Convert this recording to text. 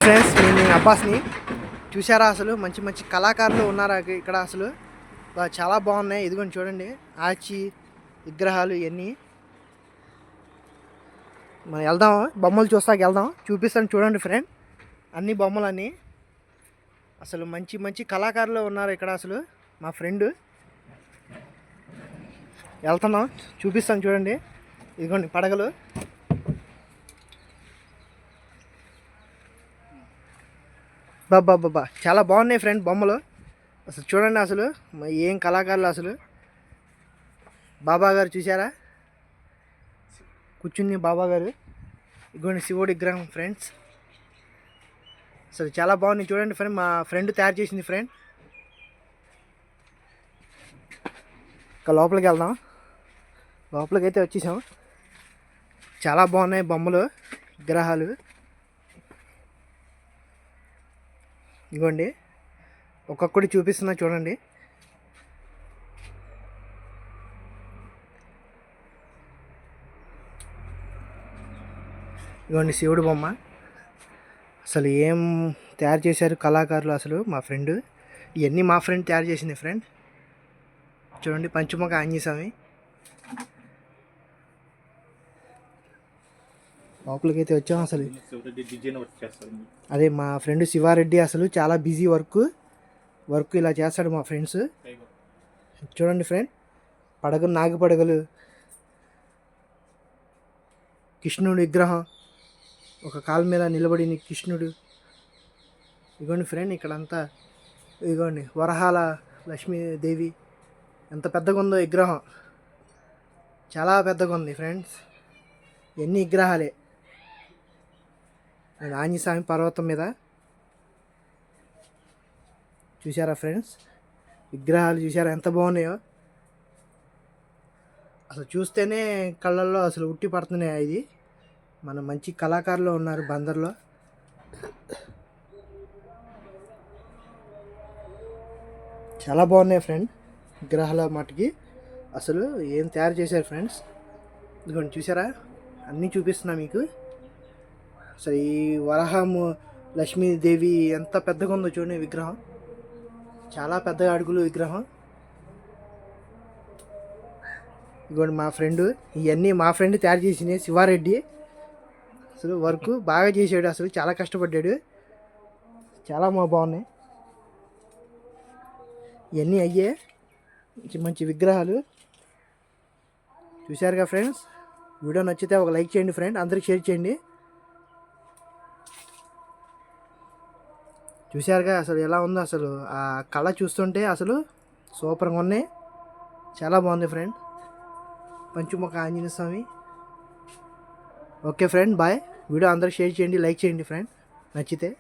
Friends, నేను అబ్బాస్ని. చూసారా అసలు మంచి మంచి కళాకారులు ఉన్నారా ఇక్కడ అసలు చాలా బాగున్నాయి. ఇదిగోండి చూడండి, ఆచి విగ్రహాలు ఇవన్నీ. మనం వెళ్దాం, బొమ్మలు చూస్తాకి వెళ్దాం, చూపిస్తాను చూడండి ఫ్రెండ్. అన్ని బొమ్మలన్నీ అసలు మంచి మంచి కళాకారులు ఉన్నారు ఇక్కడ అసలు. మా ఫ్రెండ్ వెళ్తున్నాం, చూపిస్తాను చూడండి. ఇదిగోండి పడగలు. బాబా చాలా బాగున్నాయి ఫ్రెండ్ బొమ్మలు. అసలు చూడండి అసలు ఏం కళాకారులు అసలు. బాబా గారు చూసారా కూర్చుని, బాబా గారు. ఇదిగోండి శివుడి విగ్రహం ఫ్రెండ్స్. అసలు చాలా బాగుంది చూడండి ఫ్రెండ్, మా ఫ్రెండ్ తయారు చేసింది ఫ్రెండ్. ఇంకా లోపలికి వెళ్దాం. లోపలికి అయితే వచ్చేసాం. చాలా బాగున్నాయి బొమ్మలు, విగ్రహాలు. ఇదిగోండి ఒక్కొక్కటి చూపిస్తున్నా చూడండి. ఇదిగోండి శివుడు బొమ్మ. అసలు ఏం తయారు చేశారు కళాకారులు అసలు. మా ఫ్రెండ్ ఇవన్నీ మా ఫ్రెండ్ తయారు చేసింది ఫ్రెండ్. చూడండి పంచముఖ ఆంజనేయ స్వామి. లోపలికి అయితే వచ్చాం. అసలు అదే మా ఫ్రెండ్ శివారెడ్డి అసలు చాలా బిజీ వర్క్ ఇలా చేస్తాడు మా ఫ్రెండ్స్. చూడండి ఫ్రెండ్, పడగలు, నాగ పడగలు, కృష్ణుడు విగ్రహం, ఒక కాలు మీద నిలబడి కృష్ణుడు. ఇదిగోండి ఫ్రెండ్ ఇక్కడంతా. ఇదిగోండి వరహాల లక్ష్మీదేవి. ఎంత పెద్దగా ఉందో విగ్రహం, చాలా పెద్దగా ఉంది ఫ్రెండ్స్. ఎన్ని విగ్రహాలే. ఆంజనేయ స్వామి పర్వతం మీద చూసారా ఫ్రెండ్స్, విగ్రహాలు చూసారా ఎంత బాగున్నాయో. అసలు చూస్తేనే కళ్ళల్లో అసలు ఉట్టి పడుతున్నాయి. ఇది మన మంచి కళాకారులు ఉన్నారు బందర్లో. చాలా బాగున్నాయి ఫ్రెండ్ విగ్రహాల మటుకి. అసలు ఏం తయారు చేశారు ఫ్రెండ్స్. ఇదిగోండి చూసారా, అన్నీ చూపిస్తున్నా మీకు. అసలు ఈ వరహము లక్ష్మీదేవి ఎంత పెద్దగా ఉందో చూడండి విగ్రహం. చాలా పెద్దగా అడుగులు విగ్రహం. ఇదిగోండి మా ఫ్రెండ్, ఇవన్నీ మా ఫ్రెండ్ తయారు చేసినాయి శివారెడ్డి. అసలు వర్క్ బాగా చేసాడు, అసలు చాలా కష్టపడ్డాడు. చాలా బాగున్నాయి ఇవన్నీ. అయ్యే మంచి మంచి విగ్రహాలు. చూశారుగా ఫ్రెండ్స్. వీడియో నచ్చితే ఒక లైక్ చేయండి ఫ్రెండ్, అందరికి షేర్ చేయండి. చూశారుగా అసలు ఎలా ఉందో. అసలు ఆ కళ చూస్తుంటే అసలు సూపర్గా ఉన్నాయి. చాలా బాగుంది friend. Panchamukha Anjaneya Swami. Okay friend, bye. Video అందరికి షేర్ చేయండి, లైక్ చేయండి ఫ్రెండ్ నచ్చితే.